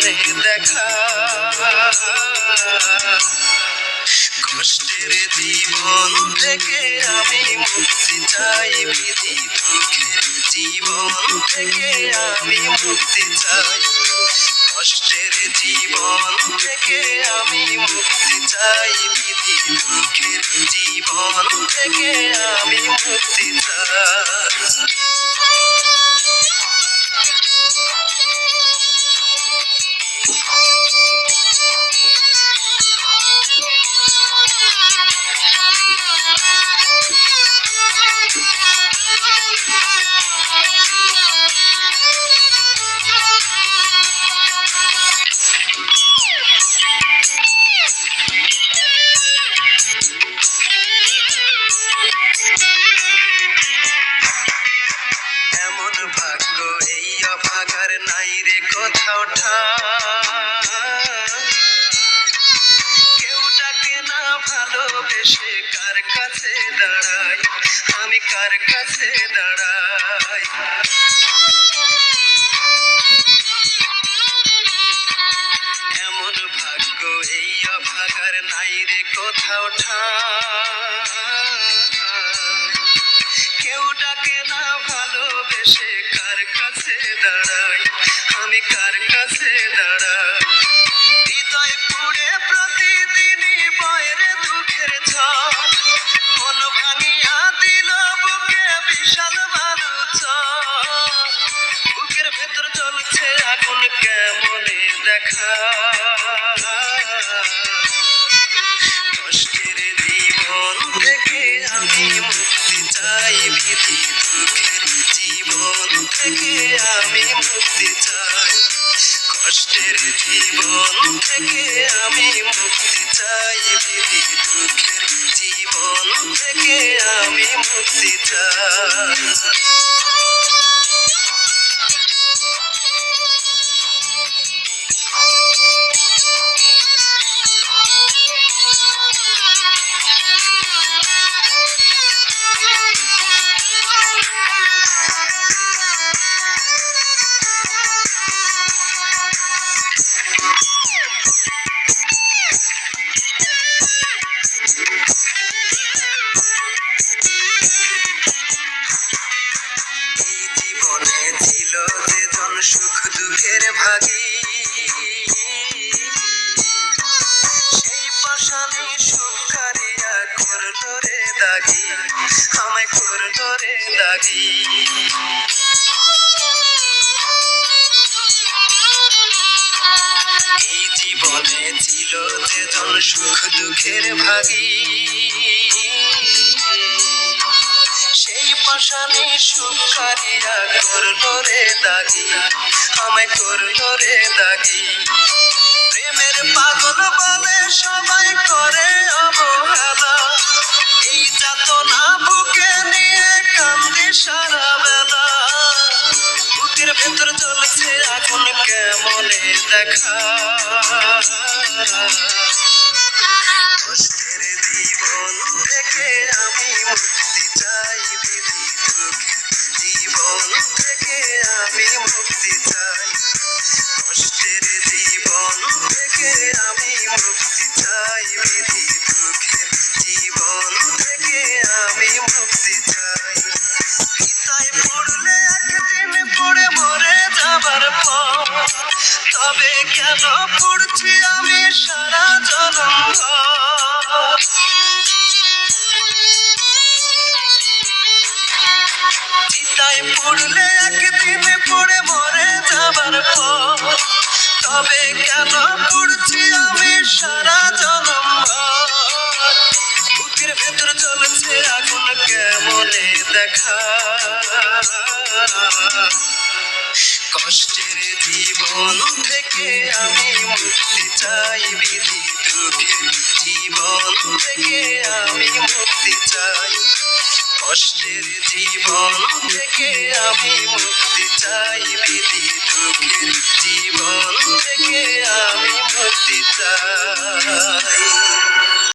কেমনে দেখা। কষ্টের জীবন থেকে আমি মুক্তি চাই, বিধি দুঃখের জীবন থেকে আমি মুক্তি চাই। কষ্টের জীবন থেকে আমি মুক্তি চাই, বিধি দুঃখের জীবন থেকে আমি মুক্তি চাই। এমন ভাগ্য এই অভাগার নাই রে কোথাও ঠাঁই। কেউ ডাকে না ভালোবেসে, কার কাছে দাঁড়াই আমি, কার কাছে দাঁড়াই। এমন ভাগ্য এই অভাগার নাই রে কোথাও ঠাঁই। কেউ ডাকে না ভালোবেসে, কার কাছে দাঁড়াই আমি, কার কাছে দাঁড়াই। হৃদয় পুড়ে প্রতিদিনই বয়রে দুঃখের ঝড়, মন ভাঙিয়া দিল বুকে বিশাল বালুচর। বুকের ভেতর জ্বলছে আগুন কেমনে দেখা। কষ্টের জীবন থেকে আমি মুক্তি চাই, বিধি দুঃখের জীবন থেকে আমি মুক্তি চাই। কষ্টের জীবন থেকে আমি মুক্তি চাই, বিধি দুঃখের জীবন থেকে আমি মুক্তি চাই। জীবনে ছিল যেজন সুখ দুঃখের ভাগী, সেই পাশানি সুখ কারিয়া করলো রে দাগি, আমায় করলো রে দাগি। এই জীবনে ছিল যেজন সুখ দুঃখের ভাগী, সেই পাশানি সুখ কারিয়া করলো রে দাগি, আমায় করলো রে দাগি। প্রেমের পাগল বলে সবাই করে অবহেলা, এই যাতনা বুকে নিয়ে কান্দি সারা বেলা। বুকের ভেতর জ্বলছে আগুন কেমনে দেখা। কষ্টের জীবন থেকে আমি মুক্তি চাই, বিধি দুঃখের জীবন থেকে আমি মুক্তি চাই। কষ্টের জীবন থেকে আমি মুক্তি চাই, বিধি দুঃখের জীবন থেকে আমি মুক্তি চাই। চিতায় পড়লে একদিন পড়ে মরে যাবার পর, তবে কেন পড়ছি আমি সারা জনম ভর। চিতায় পড়লে একদিন পড়ে মরে যাবার পর, তবে কেন পড়ছি আমি সারা জনম ভর। বুকের ভেতর জ্বলছে আগুন কেমনে দেখা। কষ্টের জীবন থেকে আমি মুক্তি চাই, বিধি দুঃখের জীবন থেকে আমি মুক্তি চাই। কষ্টের জীবন থেকে আমি মুক্তি চাই, বিধি দুঃখের জীবন থেকে আমি মুক্তি চাই।